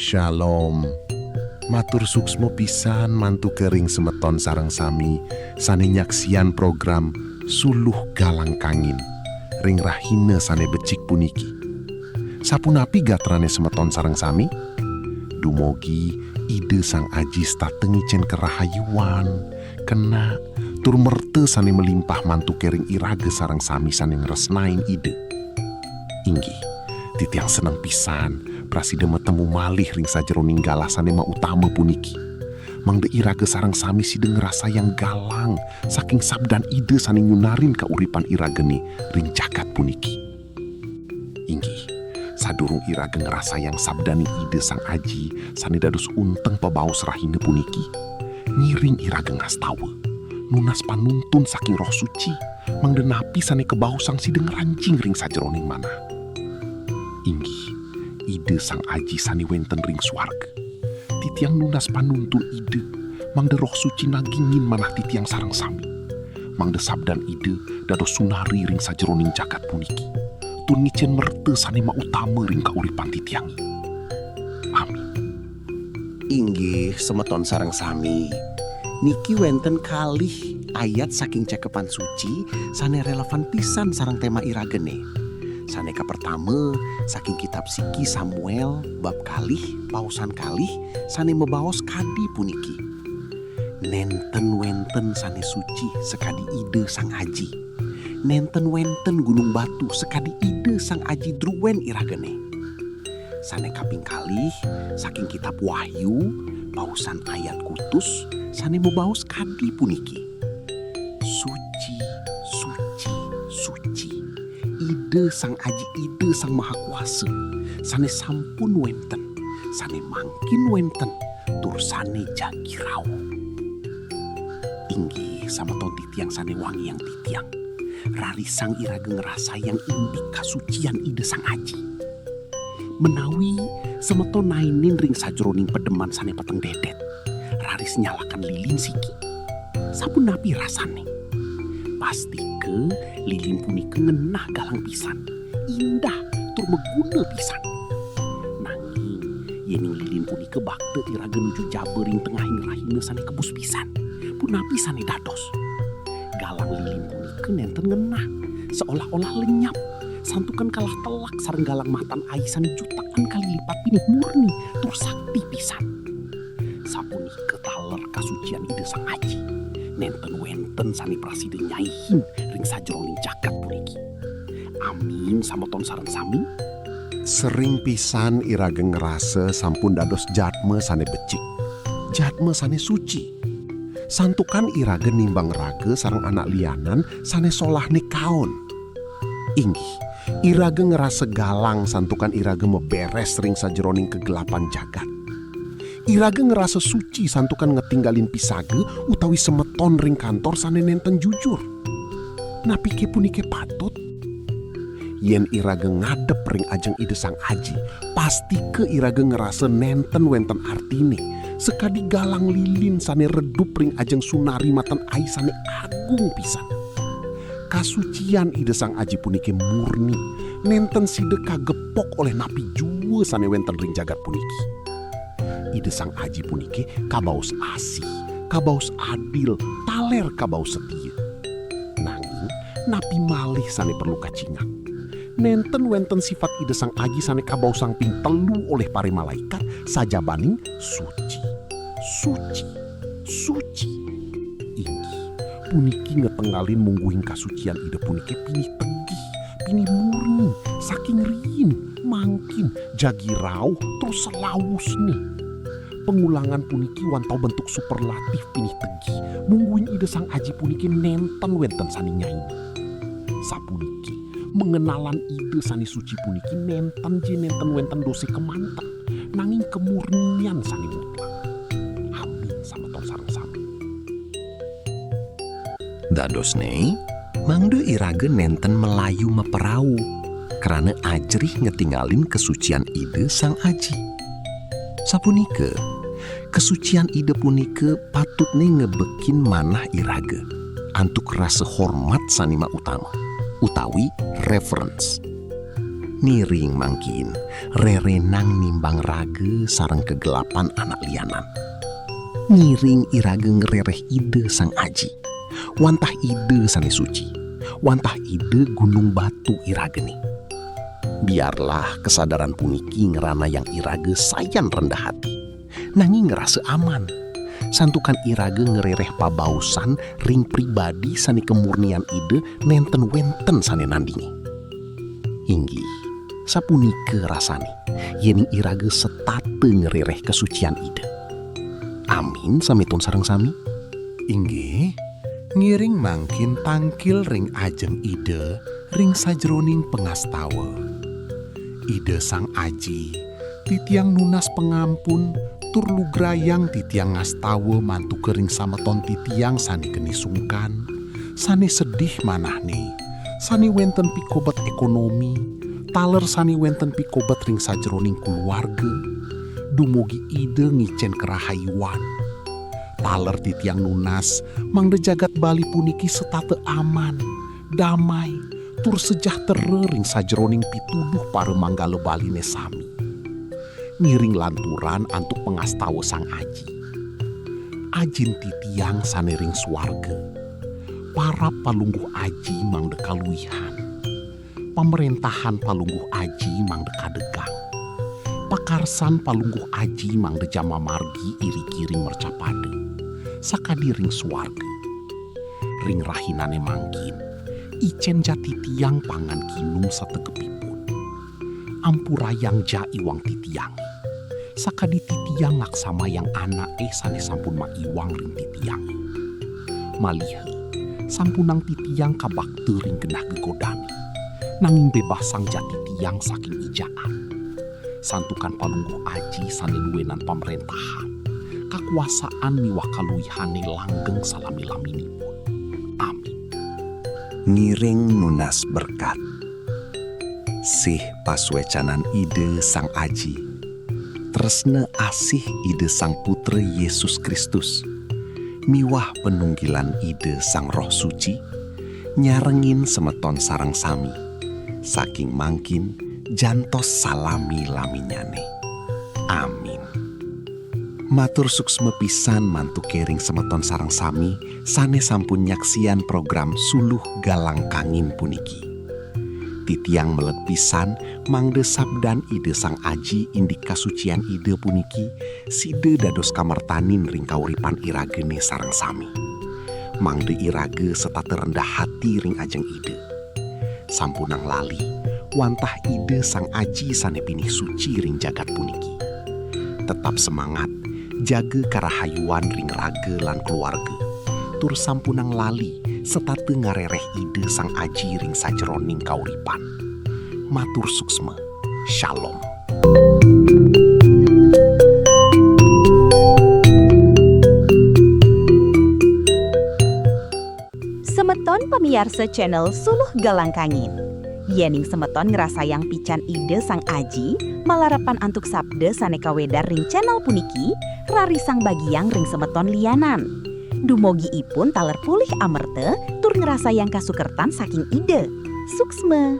Shalom. Matur suksmo pisan mantu kering semeton sareng sami sane nyaksian program Suluh Galang Kangin ring rahina sane becik puniki. Sapunapi gatrane semeton sareng sami? Dumogi ide Sang Aji statengi cen kerahayuan, kena tur merte sane melimpah mantu kering irage sareng sami sane ngresnain ide. Inggih, titiang seneng pisan prasida metemu malih ring sajeroning galasane ma utama puniki. Mangde irage sareng sami side ngerasa yang galang saking sabdan ide sane nyunarin kauripan irageni ring jagat puniki. Inggih, sadurung irage ngerasa yang sabdani ide Sang Aji sane dados unteng pebaos rahina puniki. Ngiring irage ngastawa, nunas panuntun saking roh suci, mangde napi sane kebaosang side ngerancing ring sajeroning manah. Inggih, ide Sang Aji sani wenten ring swarga. Titiang nunas panuntun ide, mangde roh suci nagingin manah titiang sareng sami. Mangde sabdan ide dados sunari ring sajeroning jagat puniki. Tur ngicen merte sane ma utama ring kauripan titiangi. Amin. Inggih semeton sareng sami. Niki wenten kalih ayat saking cakepan suci sane relevan pisan sareng tema iragene. Saneka pertama saking kitab Siki Samuel bab kalih pausan kalih sane mebaos kadi puniki. Nenten wenten sane suci sekadi ide Sang Aji. Nenten wenten gunung batu sekadi ide Sang Aji druwen iragene. Sane kaping kalih saking kitab Wahyu pausan ayat kutus sane mebaos kadi puniki. Suci, suci, suci. Ide Sang Aji, ide Sang Maha Kuasa, sane sampun wenten, sane mangkin wenten, tur sane jagirau. Inggih sameton titiang sane wangi yang titiang, rarisang irage ngerasa yang indik kasucian ide Sang Aji. Menawi semeton nainin ring sajroning pedeman sane peteng dedet, raris nyalakan lilin siki, sapun napi rasane. Pasti ke lilin punika ngenah galang pisan, indah tur meguna pisan. Nanging yening lilin punika bakte irage nuju jabering tengahing rahina sane kebus pisan, punapi sane dados. Galang lilin punika nenten ngenah, seolah-olah lenyap, santukan kalah telak sareng galang matan ai sane jutaan kali lipat pinih murni tur sakti pisan. Sapunika taler kasucian ide Sang Aji. Nenten wenten sani prasida nyaihin ring sajroning jagat puniki. Amin sameton sareng sami. Sering pisan irage ngerasa sampun dados jatme sane becik, jatme sane suci. Santukan irage nimbang rage sareng anak lianan sane solahne kaon. Inggih, irage ngerasa galang santukan irage meberes ring sajroning kegelapan jagat. Irage ngerasa suci santukan ngetinggalin pisage utawi semeton ring kantor sane nenten jujur. Napike punike patut. Yen irage ngadep ring ajeng ide Sang Aji, pasti ke irage ngerasa nenten wenten artine. Sekadi galang lilin sane redup ring ajeng sunari matan ai sane agung pisan. Kasucian ide Sang Aji punike murni, nenten side kagepok oleh napi jua sane wenten ring jagat puniki. Ide Sang Aji puniki kabaos asih, kabaos adil, taler kabaos setia. Nanging napi malih sane perlu kacingak. Nenten wenten sifat ide Sang Aji sane kabaos sangping telu oleh pare malaikat saja baning suci, suci, suci. Inggih, puniki ngetenggalin mungguing kasucian ide puniki pinih tegih, pinih murni, saking riin, mangkin, jagirau, terus selawus nih. Pengulangan puniki wantau bentuk superlatif pinih tegi, mungguin ide Sang Aji puniki nenten wenten sani nyaini. Sapuniki mengenalan ide sani suci puniki nenten wenten dosi kemanten, nanging kemurnian sani mutlak. Amin sameton sareng sami. Dadosne mangde irage nenten melayu meperau karena ajrih ngetinggalin kesucian ide Sang Aji. Sapunike kesucian ide punike patutne ngebekin manah irage antuk rasa hormat sanima utama utawi reverence. Niring mangkin, rerenang nimbang rage sareng kegelapan anak lianan. Ngiring irage ngerereh ide sang aji. Wantah ide sane suci. Wantah ide gunung batu irage nih. Biarlah kesadaran puniki ngerana yang irage sayan rendah hati. Nanging ngerasa aman. Santukan irage ngerereh pabausan ring pribadi sane kemurnian ide nenten wenten sane nandingi. Inggi, sapunike rasane, yening irage setate ngerereh kesucian ide. Amin sametun sareng sami. Inggih, ngiring mangkin tangkil ring ajeng ide ring sajroning pengastawa. Ide sang aji, titiang nunas pengampun, tur lugrayang titiang ngastawa mantu kering sameton titiang sani geni sungkan, sani sedih manahne, sani wenten pikobat ekonomi, taler sani wenten pikobat ring sajroning keluarga, dumugi ide ngicen kerahayuan. Taler titiang nunas mangde jagat bali puniki setate aman, damai, tur sejahtera ring sajroning pituduh para manggala baline sami. Ngiring lanturan antuk pengastawa sang aji. Ajin titiang sane ring swarga. Para palungguh aji mangde kaluihan. Pemerintahan palungguh aji mangde kadegang. Pakarsan palungguh aji mangde jama margi iri-kiri mercapade. Sakadi ring swarga. Ring rahinane mangkin. Icen jati tiang pangan kinum sategepipun. Ampurayang ja iwang titiang. Sakadi titiang ngaksama yang anak sane sampun maiwang ring titiang. Malihe, sampunang titiang kabakte ring genah gegodani. Nanging bebas sang jati tiang saking ijaan. Santukan palungguh aji sane luwenan pemerintahan. Kakuasaan miwakaluihane langgeng salami-laminipun. Amin. Ngiring nunas berkat. Sih paswecanan ide sang aji. Tresna asih ide sang putra Yesus Kristus. Miwah penunggilan ide sang roh suci. Nyarengin semeton sarang sami. Saking mangkin jantos salami laminyane. Amin. Matur suksme pisan mantu kering semeton sarang sami sane sampun nyaksian program Suluh Galang Kangin puniki. Titiang melet pisan mangde sabdan ide sang aji indik kasucian ide puniki side dados kamartanin ring kauripan iragene sarang sami. Mangde irage setate rendah hati ring ajeng ide. Sampunang lali wantah ide sang aji sane pinih suci ring jagat puniki. Tetap semangat jaga karahayuan ring raga lan keluarga. Tur sampunang lali setate ngarereh ide sang aji ring sajroning kauripan. Matur suksme. Shalom. Semeton pemiarsa channel Suluh Galang Kangin. Yening semeton ngerasayang pican ide sang aji, malarapan antuk sabda sane kawedar ring channel puniki, rarisang bagiang ring semeton lianan. Dumogi ipun taler pulih amerte, tur ngerasayang kasukertan saking ide. Suksme.